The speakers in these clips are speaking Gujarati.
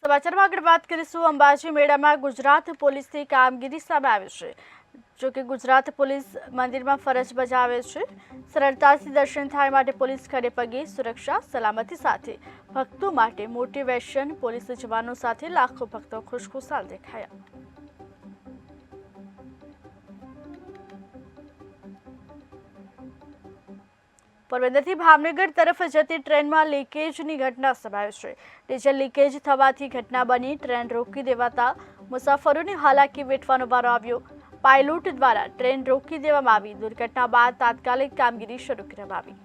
સમાચારમાં આગળ વાત કરીશું અંબાજી મેળામાં ગુજરાત પોલીસની કામગીરી સામે આવી છે। જો કે ગુજરાત પોલીસ મંદિરમાં ફરજ બજાવે છે। સરળતાથી દર્શન થાય માટે પોલીસ ખડે પગે સુરક્ષા સલામતી સાથે ભક્તો માટે મોટિવેશન પોલીસ જવાનો સાથે લાખો ભક્તો ખુશખુશાલ દેખાયા। પોરબંદરથી ભાવનગર તરફ જતી ટ્રેનમાં લીકેજની ઘટના સંભવાઈ છે। ડીઝલ લીકેજ થવાથી ઘટના બની। ટ્રેન રોકી દેવાતા મુસાફરોને હાલાકી વેઠવાનો વારો આવ્યો। પાયલોટ દ્વારા ટ્રેન રોકી દેવામાં આવી। દુર્ઘટના બાદ તાત્કાલિક કામગીરી શરૂ કરવામાં આવી।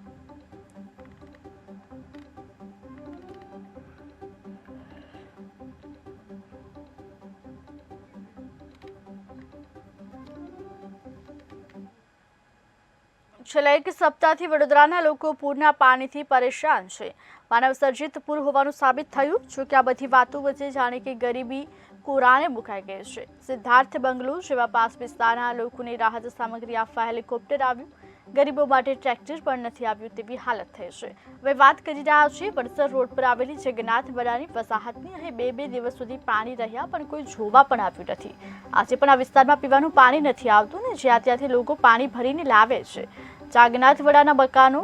છેલ્લા એક સપ્તાહથી વડોદરાના લોકો પૂરના પાણીથી પરેશાન છે। માનવ સર્જિત પૂર હોવાનું સાબિત થયું। જો કે આ બધી વાતો વચ્ચે જાણે કે ગરીબી કોરાને મુકાઈ ગઈ છે। સિદ્ધાર્થ બંગલો જેવા પાસ વિસ્તારના લોકોને રાહત સામગ્રી આપવા હેલિકોપ્ટર આવ્યું। ગરીબો માટે ટ્રેક્ટર પણ નથી આવ્યું તેવી હાલત થઈ છે। હવે વાત કરી રહ્યા છીએ વડસર રોડ પર આવેલી જગન્નાથ બડાની વસાહતની। અહીં બે દિવસ સુધી પાણી રહ્યા પણ કોઈ જોવા પણ આવ્યું નથી। આજે પણ આ વિસ્તારમાં પીવાનું પાણી નથી આવતું ને જ્યાં ત્યાંથી લોકો પાણી ભરીને લાવે છે। જગન્નાથ વડાના મકાનો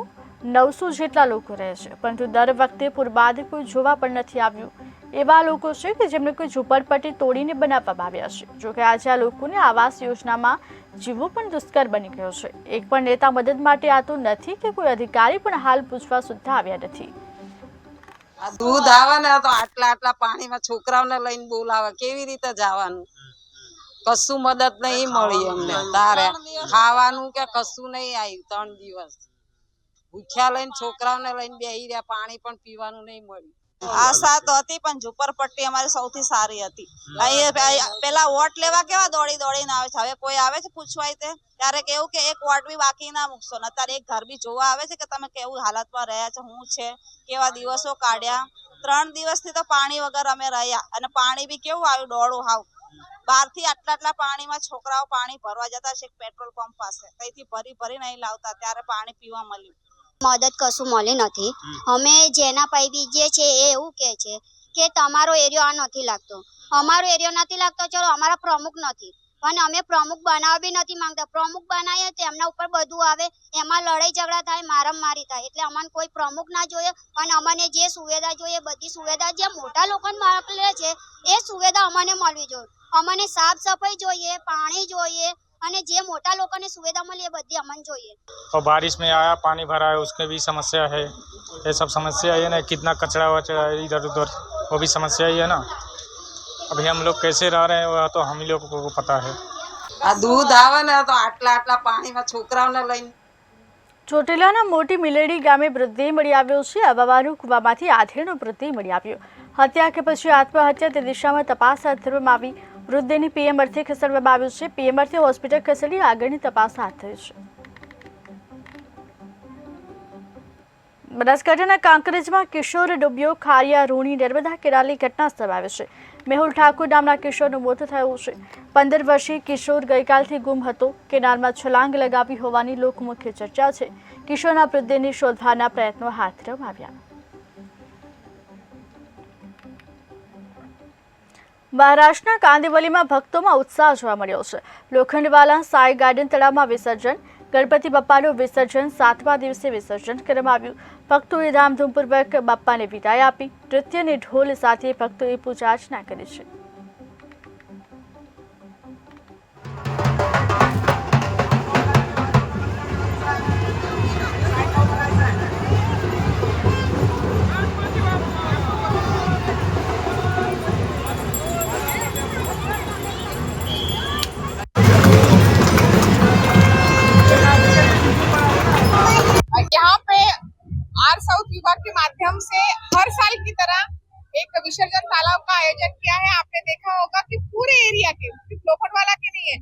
900 જેટલા લોકો રહે છે પરંતુ દર વખતે પૂર બાદ કોઈ જોવા પણ નથી આવ્યું। એવા લોકો છે કે જેમને કોઈ ઝૂંપડપટ્ટી તોડીને બનાવવામાં આવ્યા છે। જો કે આજે આ લોકોને આવાસ યોજનામાં જીવવું પણ દુષ્કર બની ગયો છે। એક પણ નેતા મદદ માટે આતો નથી કે કોઈ અધિકારી પણ હાલ પૂછવા સુદ્ધા આવ્યા નથી। આ દૂધ આવે ને તો આટલા પાણીમાં છોકરાઓને લઈને બોલાવે, કેવી રીતે જવાનું? કશું મદદ નહીં મળી અમને। તારે ખાવાનું કે કશું નહીં આવ્યું। 3 દિવસ ભૂખ્યા લઈને છોકરાઓને લઈને બેહી રહ્યા, પાણી પણ પીવાનું નહીં મળ્યું। આશા તો હતી પણ ઝુંપડપટ્ટી અમારી સૌથી સારી હતી। પેલા વોટ લેવા કેવા દોડીને આવે છે, હવે કોઈ આવે છે પૂછવા? ત્યારે કેવું કે એક વોટ બી બાકી ના મૂકશો ને અત્યારે એક ઘર બી જોવા આવે છે કે તમે કેવું હાલતમાં રહ્યા છો, શું છે, કેવા દિવસો કાઢ્યા। 3 દિવસથી તો પાણી વગર અમે રહ્યા અને પાણી બી કેવું આવ્યું, ડોળું હાવ। બહારથી આટલા પાણીમાં છોકરાઓ પાણી ભરવા જતા છે પેટ્રોલ પંપ પાસે, કઈથી ભરી નહીં લાવતા, ત્યારે પાણી પીવા મળ્યું। મદદ કશું મળી નથી। અમે જેના પૈકી જે છે એ એવું કહે છે કે તમારો એરિયો આ નથી લાગતો, અમારો એરિયો નથી લાગતો, ચલો અમારા પ્રમુખ નથી અને અમે પ્રમુખ બનાવવા બી નથી માંગતા। પ્રમુખ બનાવીએ તો એમના ઉપર બધું આવે, એમાં લડાઈ ઝઘડા થાય, મારામારી થાય। એટલે અમને કોઈ પ્રમુખ ના જોઈએ અને અમને જે સુવિધા જોઈએ બધી સુવિધા જે મોટા લોકોને મળે છે એ સુવિધા અમને મળવી જોઈએ। અમને સાફ સફાઈ જોઈએ, પાણી જોઈએ અને જે મોટા લોકોને સુવિધા મળી એ બધી અમને જોઈએ। और बारिश में आया पानी भरा है उसके भी समस्या है। ये सब समस्या है ना, कितना कचरा वचरा है इधर उधर, वो भी समस्या ही है ना। अभी हम लोग कैसे रह रहे हैं वो तो हम ही लोग को पता है। આ દૂધ આવે ને તો આટલા પાણીમાં છોકરાઓને લઈને। ચોટીલાના મોટી મિલેડી ગામે મૃતદેહ મળી આવ્યો છે। અવાવાનું કુવામાંથી આધેડનો મૃતદેહ મળી આવ્યો। હત્યા કે પછી આત્મહત્યા તે દિશામાં તપાસ હાથ ધરવામાં આવી। મૃતદેહને પીએમ અર્થે ખસેડવામાં આવ્યો છે। પીએમ અર્થે હોસ્પિટલ ખસેડી આગળની તપાસ હાથ ધરી છે। બનાસકાંઠાના કાંકરેજમાં કિશોર ડૂબ્યો। ખારિયા રૂણી નર્મદા કેનાલની ઘટના સંભવાઈ છે। મેહુલ ઠાકુર નામના કિશોરનું મોત થયું છે। 15 વર્ષીય કિશોર ગઈકાલથી ગુમ હતો। કેનાલમાં છલાંગ લગાવી હોવાની લોકમુખ્ય ચર્ચા છે। કિશોરના મૃતદેહને શોધવાના પ્રયત્નો હાથ ધરવામાં આવ્યા। મહારાષ્ટ્રના કાંદિવલીમાં ભક્તોમાં ઉત્સાહ જોવા મળ્યો છે। લોખંડવાલા સાઈ ગાર્ડન તળાવમાં વિસર્જન। ગણપતિ બાપ્પાનું વિસર્જન 7મા દિવસે વિસર્જન કરવામાં આવ્યું। ભક્તોએ ધામધૂમપૂર્વક બાપ્પાને વિદાય આપી। નૃત્ય અને ઢોલ સાથે ભક્તોએ પૂજા અર્ચના કરી છે। यहाँ पे आर साउथ विभाग के माध्यम से हर साल की तरह एक विसर्जन तालाब का आयोजन किया है। आपने देखा होगा कि पूरे एरिया के, सिर्फ लोखंडवाला के नहीं है,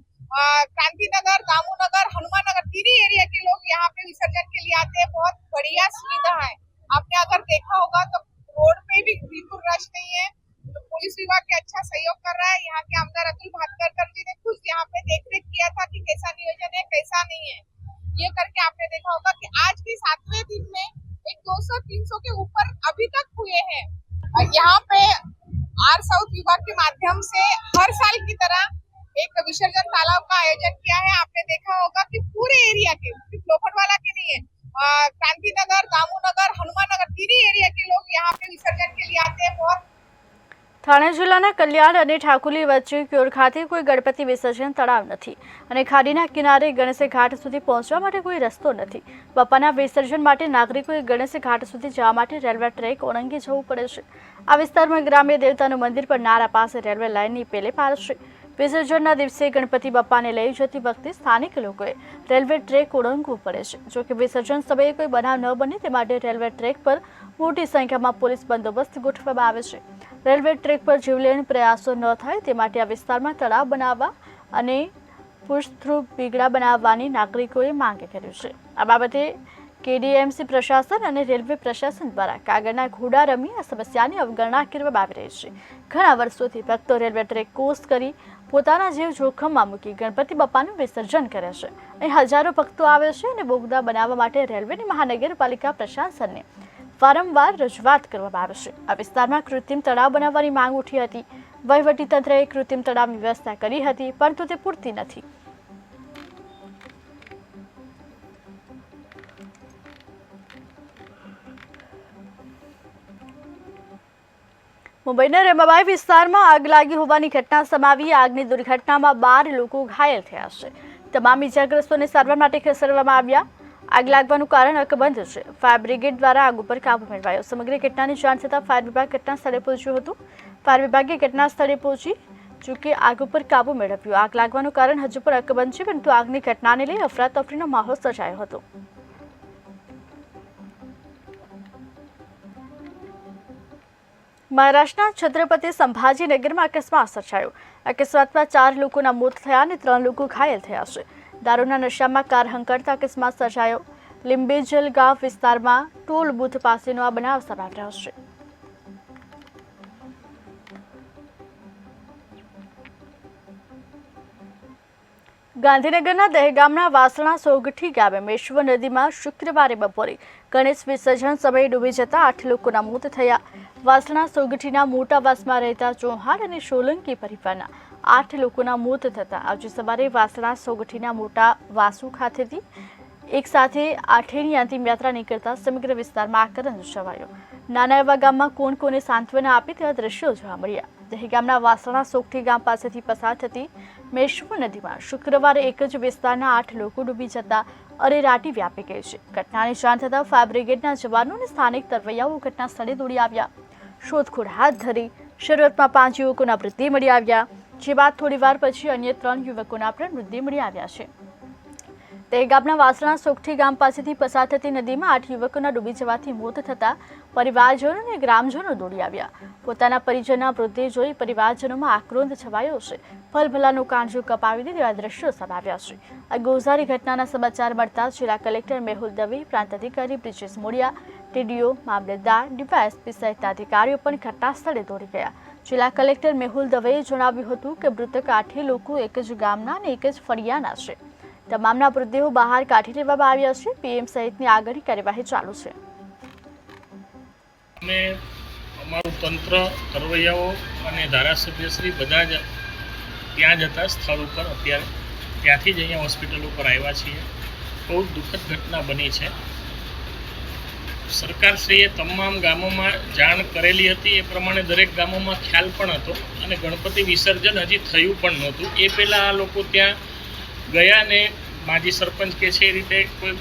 क्रांतिनगर, दामूनगर, हनुमान नगर, 3 एरिया के लोग यहाँ पे विसर्जन के लिए आते हैं। बहुत बढ़िया सुविधा है। आपने अगर देखा होगा तो रोड पे भी बिल्कुल रश नहीं है। तो पुलिस विभाग के अच्छा सहयोग कर रहा है। यहाँ के आमदार अतुल भाटकर जी ने खुद यहाँ पे देख रेख किया था कि कैसा नियोजन है, कैसा नहीं है। ये करके आपने देखा होगा कि आज भी 7वें दिन में एक 200-300 के ऊपर अभी तक हुए हैं। यहाँ पे आर साउथ विभाग के माध्यम से हर साल की तरह एक विसर्जन तालाब का आयोजन किया है। आपने देखा होगा कि पूरे एरिया के, सिर्फ लोखंडवाला के नहीं है, क्रांति नगर, दामू नगर, हनुमान नगर, तीन एरिया के लोग यहाँ पे विसर्जन के लिए आते हैं। बहुत થાણા જિલ્લાના કલ્યાણ અને ઠાકોલી વચ્ચે ક્યોર ખાતે કોઈ ગણપતિ વિસર્જન તળાવ નથી અને ખાડીના કિનારે ગણેશ ઘાટ સુધી પહોંચવા માટે કોઈ રસ્તો નથી. બાપાના વિસર્જન માટે નાગરિકોએ ગણેશ ઘાટ સુધી જવા માટે રેલવે ટ્રેક ઓળંગી જવું પડે છે. આ વિસ્તારમાં ગ્રામ્ય દેવતાનું મંદિર પર નારા પાસે રેલવે લાઇનની પેલે પાર છે. વિસર્જનના દિવસે ગણપતિ બાપાને લઈ જતી વખતે સ્થાનિક લોકોએ રેલવે ટ્રેક ઓળંગવું પડે છે. જોકે વિસર્જન સમયે કોઈ બનાવ ન બને તે માટે રેલવે ટ્રેક પર મોટી સંખ્યામાં પોલીસ બંદોબસ્ત ગોઠવવામાં આવે છે. રેલવે ટ્રેક પર જીવલેણ પ્રયાસો ન થાય તે માટે આ વિસ્તારમાં તળાવ બનાવવા અને પુષ્ઠરૂપ બીગડા બનાવવાની નાગરિકોએ માંગ કરી છે. આ બાબતે કેડીએમસી પ્રશાસન અને રેલવે પ્રશાસન દ્વારા કાગળના ઘોડા રમી આ સમસ્યાની અવગણના કરવામાં આવી રહી છે. ઘણા વર્ષોથી ભક્તો રેલવે ટ્રેક ક્રોસ કરી પોતાના જીવ જોખમમાં મૂકી ગણપતિ બાપાનું વિસર્જન કરે છે. અહીં હજારો ભક્તો આવે છે અને બોગદા બનાવવા માટે રેલવેની મહાનગરપાલિકા પ્રશાસનને વારંવાર રજૂઆત કરવામાં આવે છે. આ વિસ્તારમાં કૃત્રિમ તળાવ બનાવવાની માંગ ઉઠી હતી. વહીવટીતંત્રએ કૃત્રિમ તળાવની વ્યવસ્થા કરી હતી, પરંતુ તે પૂરતી નથી. મુંબઈના રમાબાઈ વિસ્તારમાં આગ લાગી હોવાની ઘટના સમાવી. આગની દુર્ઘટનામાં 12 લોકો ઘાયલ થયા છે. તમામ ઇજાગ્રસ્તોને સારવાર માટે ખસેડવામાં આવ્યા. આગ લાગવાનું કારણ અકબંધ છે. ફાયર બ્રિગેડ દ્વારા આગ ઉપર કાબુ મેળવાયો. સમગ્ર ઘટનાની જાણ થતાં ફાયર વિભાગ ઘટના સ્થળે પહોંચ્યું હતું. ફાયર વિભાગે ઘટના સ્થળે પહોંચી ચૂકે આગ ઉપર કાબુ મેળવ્યો. આગ લાગવાનું કારણ હજુ પણ અકબંધ છે, પરંતુ આગની ઘટનાને લઈ અફરાતફરીનો માહોલ સર્જાયો હતો. મહારાષ્ટ્રના છત્રપતિ સંભાજીનગરમાં અકસ્માત સર્જાયો. અકસ્માતમાં 4 લોકોના મોત થયા અને 3 લોકો ઘાયલ થયા છે. દારૂના નશામાં કાર હંકારતા અકસ્માત સર્જાયો. લિંબેજલ ગામ વિસ્તારમાં ટોલ બૂથ પાસેનો આ બનાવ સામે આવ્યો છે. ગાંધીનગરના દહેગામના વાસણા સોગઠી ગામે મેશ્વ નદીમાં શુક્રવારે બપોરે ગણેશ વિસર્જન સમયે ડૂબી જતા 8 લોકોના મોત થયા. વાસણા સોગઠીના મોટા વાસમાં રહેતા ચૌહાણ અને સોલંકી પરિવારના 8 લોકોના મોત થતા આજે સવારે વાસણા સોગઠીના મોટા વાસુ ખાતેથી એક સાથે આઠેની અંતિમ યાત્રા નીકળતા સમગ્ર વિસ્તારમાં આક્રંદ છવાયો. નાના એવા ગામમાં કોણ કોને સાંત્વના આપી તેવા દ્રશ્યો જોવા મળ્યા. દહેગામના વાસણા સોગઠી ગામ પાસેથી પસાર થતી મેશ્વ નદીમાં શુક્રવારે એક જ વિસ્તારના 8 લોકો ડૂબી જતા અરેરાટી વ્યાપી ગઈ છે. ઘટનાની જાણ થતાં ફાયર બ્રિગેડના જવાનો અને સ્થાનિક તરવૈયાઓ ઘટના સ્થળે દોડી આવ્યા. શોધખોળ હાથ ધરી. શરૂઆતમાં 5 યુવકોના મૃતદેહ મળી આવ્યા, જે બાદ થોડીવાર પછી અન્ય 3 યુવકોના પણ મૃતદેહ મળી આવ્યા છે. દહેગામના વાસણા સોગઠી ગામ પાસેથી પસાર થતી નદીમાં 8 યુવકોના ડૂબી જવાથી મોત થતા પરિવારજનો અને ગ્રામજનો દોડી આવ્યા. પોતાના પરિજનના મૃતદેહ જોઈ પરિવારજનોમાં આક્રોંદ છવાયો છે. ભલભલાનું કાંજું કપાવી દે તેવા દ્રશ્યો સામે આવ્યા છે. આ ગોઝારી ઘટનાના સમાચાર મળતા જિલ્લા કલેક્ટર મેહુલ દવે, પ્રાંત અધિકારી બ્રિજેશ મોડિયા, ટીડીઓ, મામલતદાર, ડીવાયએસપી સહિતના અધિકારીઓ પણ ઘટના સ્થળે દોડી ગયા. જિલ્લા કલેક્ટર મેહુલ દવેએ જણાવ્યું હતું કે મૃતક 8 લોકો એક જ ગામના અને એક જ ફળિયાના છે. તમામના મૃતદેહો બહાર કાઢી લેવામાં આવ્યા છે. પીએમ સહિતની આગળની કાર્યવાહી ચાલુ છે. અમે અમારું તંત્ર, તરવૈયાઓ અને ધારાસભ્યશ્રી બધા જ ત્યાં જ હતા સ્થળ ઉપર. અત્યારે ત્યાંથી જ અહીંયા હોસ્પિટલ ઉપર આવ્યા છીએ. બહુ દુઃખદ ઘટના બની છે. સરકારશ્રીએ તમામ ગામોમાં જાણ કરેલી હતી. એ પ્રમાણે દરેક ગામોમાં ખ્યાલ પણ હતો અને ગણપતિ વિસર્જન હજી થયું પણ નહોતું. એ પહેલાં આ લોકો ત્યાં ગયા ને માજી સરપંચ કે છે એ રીતે કોઈ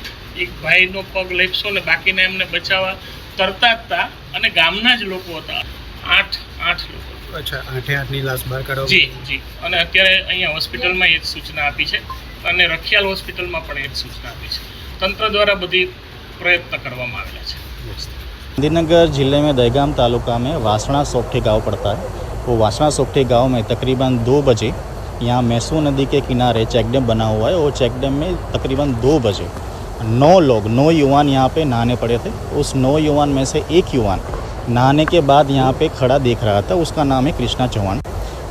એક ભાઈનો પગ લેપસો ને બાકીના એમને બચાવવા તરતા જ હતા અને ગામના જ લોકો હતા. 8 લોકો. અચ્છા, 8ની લાશ બહાર કાઢો. જી. અને અત્યારે અહીંયા હોસ્પિટલમાં એ જ સૂચના આપી છે અને રખિયાલ હોસ્પિટલમાં પણ એ જ સૂચના આપી છે. તંત્ર દ્વારા બધી प्रयत्न करवामा आवेला छे। गांधीनगर जिले में दहगाम तालुका में वासणा सोगठी गांव पड़ता है। वो वासणा सोगठी गांव में तकरीबन 2 बजे यहाँ मैसू नदी के किनारे चेक डैम बना हुआ है। वो चेक डैम में तकरीबन 2 बजे 9 युवान यहाँ पे नहाने पड़े थे। उस 9 युवान में से एक युवान नहाने के बाद यहाँ पे खड़ा देख रहा था। उसका नाम है कृष्णा चौहान।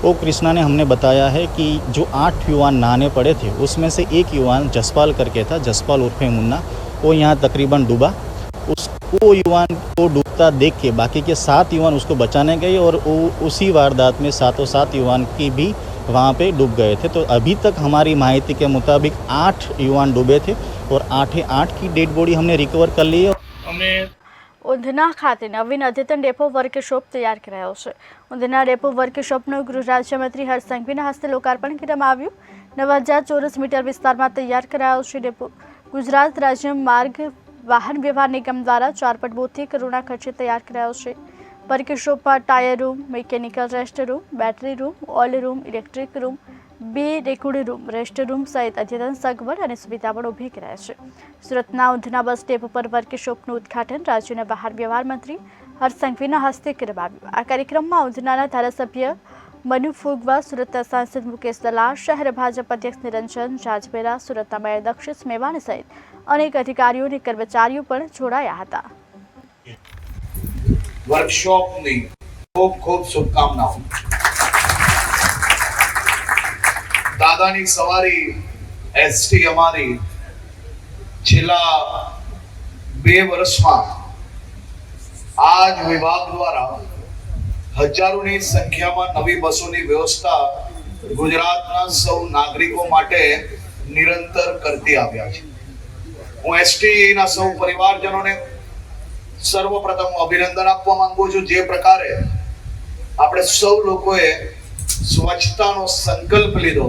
वो कृष्णा ने हमने बताया है कि जो 8 युवान नहाने पड़े थे उसमें से एक युवान जसपाल करके था, जसपाल उर्फे मुन्ना, वो यहाँ तकरीबन डूबा। वो युवान को डूबता देख के बाकी के 7 युवान उसको बचाने गए और वो उसी वारदात में 7 युवान की भी वहाँ पे डूब गए थे। तो अभी तक हमारी माहिती के मुताबिक 8 युवान डूबे थे और 8 की डेड बॉडी हमने रिकवर कर ली है। અમે ઉધના ખાતે નવીન અદ્યતન ડેપો વર્કશોપ તૈયાર કરાયો છે। ઉધના ડેપો વર્કશોપનું ગૃહ રાજ્યમંત્રી હર્ષ સંઘવીના હસ્તે લોકાર્પણ કરવામાં આવ્યું। 9000 ચોરસ મીટર વિસ્તારમાં તૈયાર કરાયો છે ડેપો। ગુજરાત રાજ્ય માર્ગ વાહન વ્યવહાર નિગમ દ્વારા 4.72 કરોડના ખર્ચે તૈયાર કરાયો છે। વર્કશોપમાં tyre room, mechanical rest room, battery room, oil room, electric room, 2 record room, rest room સહિત અદ્યતન સગવડ અને સુવિધા પણ ઊભી કરાય છે। સુરતના ઉધના બસ ડેપો પર વર્કશોપનું ઉદ્ઘાટન રાજ્યના બહાર વ્યવહાર મંત્રી હર્ષ સંઘવીના હસ્તે કરવામાં આવ્યું। આ કાર્યક્રમમાં ઉધનાના ધારાસભ્ય મનુ ફુગવા, સુરતના સાંસદ મુકેશ દલાલ, શહેર ભાજપ અધ્યક્ષ નિરંજન જાજપેરા, સુરતના મેયર દક્ષિત મેવાણી સહિત અનેક અધિકારીઓ અને કર્મચારીઓ પણ જોડાયા હતા। વર્કશોપની ખૂબ ખૂબ શુભકામનાઓ। દાદાની સવારી એસટી અમારી છેલ્લા 2 વર્ષમાં આ જ વિભાગ દ્વારા હજારોની સંખ્યામાં નવી બસોની વ્યવસ્થા ગુજરાતના સૌ નાગરિકો માટે નિરંતર કરતી આવ્યા છે। હું એસટીના સૌ પરિવારજનોને સર્વપ્રથમ અભિનંદન આપવા માંગુ છું। જે પ્રકારે આપણે સૌ લોકોએ સ્વચ્છતાનો સંકલ્પ લીધો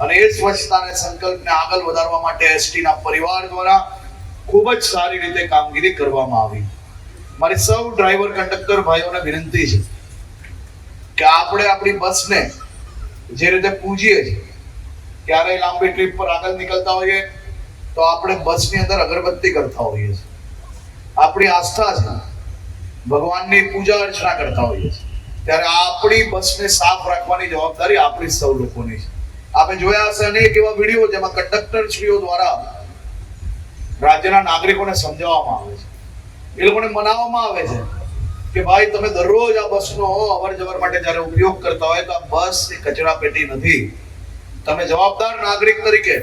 અને એ સ્વચ્છતાને સંકલ્પને આગળ વધારવા માટે એસટીના પરિવાર દ્વારા ખૂબ જ સારી રીતે કામગીરી કરવામાં આવી। મારી સૌ ડ્રાઈવર કંડક્ટર ભાઈઓને વિનંતી છે કે આપણે આપણી બસને જે રીતે પૂજીએ છીએ, ક્યારેય લાંબી ટ્રીપ પર આગળ નીકળતા હોઈએ તો આપણે બસની અંદર અગરબત્તી કરતા હોઈએ છીએ, આપણી આસ્થા છે, ભગવાનની પૂજા અર્ચના કરતા હોઈએ છીએ, ત્યારે આપણી બસને સાફ રાખવાની જવાબદારી આપણી સૌ લોકોની છે। આપણે જોયા હશે અનેક એવા વિડીયો જેમાં કંડક્ટરશ્રીઓ દ્વારા રાજ્યના નાગરિકોને સમજાવવામાં આવે છે, એ લોકોને મનાવવામાં આવે છે કે ભાઈ તમે દરરોજ આ બસનો અવર જવર માટે જ્યારે ઉપયોગ કરતા હોય તો આ બસ એ કચરા પેટી નથી। તમે જવાબદાર નાગરિક તરીકે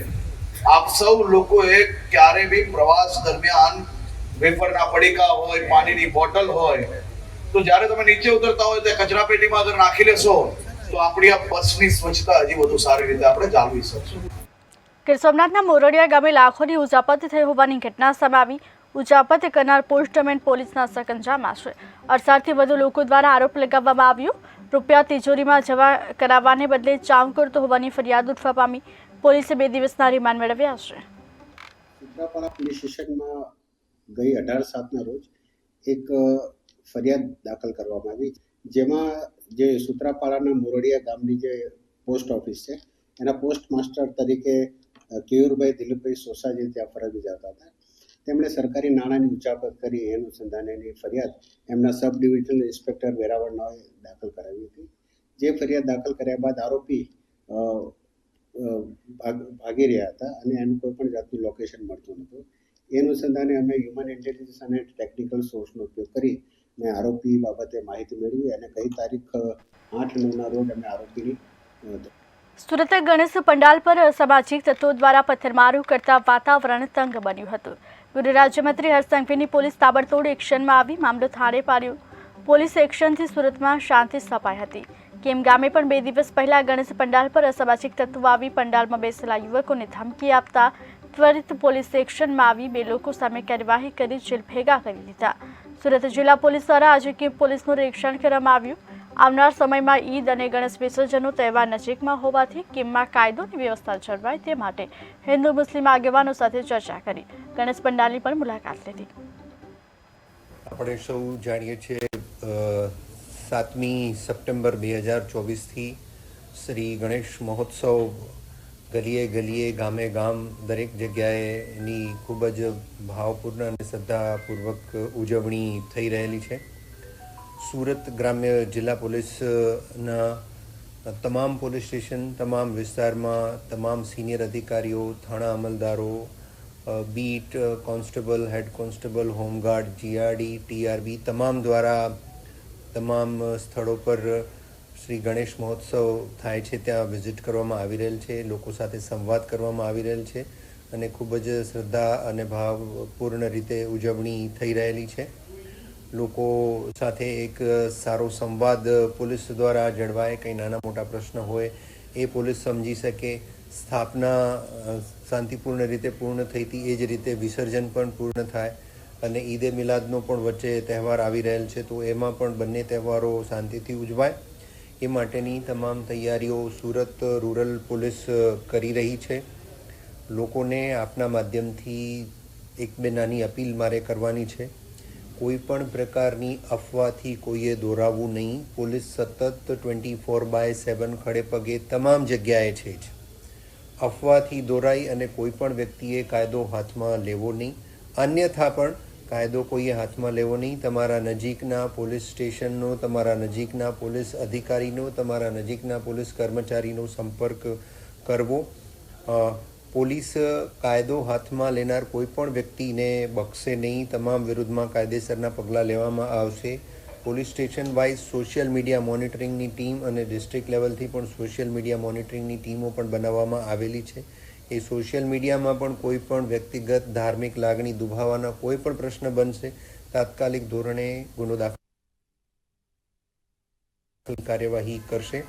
આપ સૌ લોકોએ ક્યારે બી પ્રવાસ દરમિયાન વેફરના પડીકા હોય, પાણીની બોટલ હોય તો જ્યારે તમે નીચે ઉતરતા હોય તો કચરા પેટીમાં અગર નાખી લેશો તો આપણી આ બસની સ્વચ્છતા હજી વધુ સારી રીતે આપણે જાળવી શકશું। ગીર સોમનાથના મોરડિયા ગામે લાખોની ઉજાપત થઈ હોવાની ઘટના સામે આવી। ઉજાપત કરનાર પોસ્ટમેન પોલીસના સકંજામાં છે। 18થી વધુ લોકો દ્વારા આરોપ લગાવવામાં આવ્યો। રૂપિયા તિજોરીમાં જમા કરાવવાને બદલે ચામ કરતો હોવાની ફરિયાદ ઉઠવા પામી। પોલીસે 2 દિવસના રિમાન્ડ મેળવ્યા છે। સુત્રાપાડા પોલીસ સ્ટેશનમાં ગઈ 18/7ના રોજ એક ફરિયાદ દાખલ કરવામાં આવી, જેમાં જે સુત્રાપાડાના મોરડિયા ગામની જે પોસ્ટ ઓફિસ છે એના પોસ્ટ માસ્ટર તરીકે કેયુરભાઈ દિલીપભાઈ સોસાજી ત્યાં ફરજ બજાવતા હતા। તેમણે સરકારી નાણાંની ઉચાપત કરી એ અનુસંધાનેની ફરિયાદ એમના સબ ડિવિઝનલ ઇન્સ્પેક્ટર વેરાવળનાએ દાખલ કરાવી હતી। જે ફરિયાદ દાખલ કર્યા બાદ આરોપી ભાગી રહ્યા હતા અને એનું કોઈ પણ જાતનું લોકેશન મળતું નહોતું। એ અનુસંધાને અમે હ્યુમન ઇન્ટેલિજન્સ અને ટેકનિકલ સોર્સનો ઉપયોગ કરી અને આરોપી બાબતે માહિતી મેળવી અને કઈ તારીખ 8/9ના રોજ અમે આરોપીની સુરત ગણેશ પંડાલ પર અસામાજિક તત્વો દ્વારા પથ્થરમારો કરતા વાતાવરણ તંગ બન્યું હતું। ગૃહ રાજ્યમંત્રી હર્ષ સંઘવીની પોલીસ તાબડતોડ એક્શનમાં આવી મામલો થાળે પાડ્યો। પોલીસ એક્શનથી સુરતમાં શાંતિ સ્થપાઈ હતી। કેમ ગામે પણ 2 દિવસ પહેલા ગણેશ પંડાલ પર અસામાજિક તત્વો આવી પંડાલમાં બેસેલા યુવકોને ધમકી આપતા ત્વરિત પોલીસ એક્શનમાં આવી 2 લોકો સામે કાર્યવાહી કરી જેલ ભેગા કરી દીધા। સુરત જિલ્લા પોલીસ દ્વારા આજે કેમ પોલીસનું નિરીક્ષણ કરવામાં આવ્યું। આવનાર સમયમાં ઈદ અને ગણેશ વિસર્જનનો તહેવાર નજીકમાં હોવાથી કેમમાં કાયદોની વ્યવસ્થા જળવાય તે માટે હિન્દુ મુસ્લિમ આગેવાનો સાથે ચર્ચા કરી ગણેશ પંડાલની પણ મુલાકાત લીધી। આપણે સૌ જાણીએ છીએ 7મી સપ્ટેમ્બર 2024થી શ્રી ગણેશ મહોત્સવ ગલીએ ગલીએ ગામે ગામ દરેક જગ્યાએ એની ખૂબ જ ભાવપૂર્ણ અને શ્રદ્ધાપૂર્વક ઉજવણી થઈ રહેલી છે। સુરત ગ્રામ્ય જિલ્લા પોલીસના તમામ પોલીસ સ્ટેશન, તમામ વિસ્તારમાં તમામ સિનિયર અધિકારીઓ, થાણા અમલદારો, beat constable, head constable, home guard, GRD, TRB તમામ દ્વારા તમામ સ્થળો પર શ્રી ગણેશ મહોત્સવ થાય છે ત્યાં વિઝિટ કરવામાં આવી રહેલ છે, લોકો સાથે સંવાદ કરવામાં આવી રહેલ છે અને ખૂબ જ શ્રદ્ધા અને ભાવપૂર્ણ રીતે ઉજવણી થઈ રહેલી છે. લોકો સાથે એક સારો સંવાદ પોલીસ દ્વારા જળવાય, કંઈ નાના મોટા પ્રશ્ન હોય એ પોલીસ સમજી શકે, સ્થાપના શાંતિપૂર્ણ રીતે પૂર્ણ થઈ હતી એ જ રીતે વિસર્જન પણ પૂર્ણ થાય, અને ઈદે મિલાદનો પણ વચ્ચે તહેવાર આવી રહેલ છે તો એમાં પણ બંને તહેવારો શાંતિથી ઉજવાય એ માટેની તમામ તૈયારીઓ સુરત રૂરલ પોલીસ કરી રહી છે. લોકોને આપના માધ્યમથી એક બે નાની અપીલ મારે કરવાની છે. કોઈ પણ પ્રકારની અફવાથી કોઈએ દોરાવવું નહીં. પોલીસ સતત 24/7 ખડે પગે તમામ જગ્યાએ છે જ. અફવાથી દોરાઈ અને કોઈ પણ વ્યક્તિએ કાયદો હાથમાં લેવો નહીં. અન્યથા પણ કાયદો કોઈએ હાથમાં લેવો નહીં. તમારા નજીકના પોલીસ સ્ટેશનનો, તમારા નજીકના પોલીસ અધિકારીનો, તમારા નજીકના પોલીસ કર્મચારીનો સંપર્ક કરવો. પોલીસ કાયદો હાથમાં લેનાર કોઈ પણ વ્યક્તિને બક્ષશે નહીં. તમામ વિરુદ્ધમાં કાયદેસરના પગલાં લેવામાં આવશે. Police station wise social media મોનિટરિંગની ટીમ અને ડિસ્ટ્રિક્ટ લેવલથી પણ સોશિયલ મીડિયા મોનિટરિંગની ટીમો પણ બનાવવામાં આવેલી છે. એ સોશિયલ મીડિયામાં પણ કોઈ પણ વ્યક્તિગત ધાર્મિક લાગણી દુભાવવાના કોઈ પણ પ્રશ્ન બનશે, તાત્કાલિક ધોરણે ગુનો દાખલ કાર્યવાહી કરશે.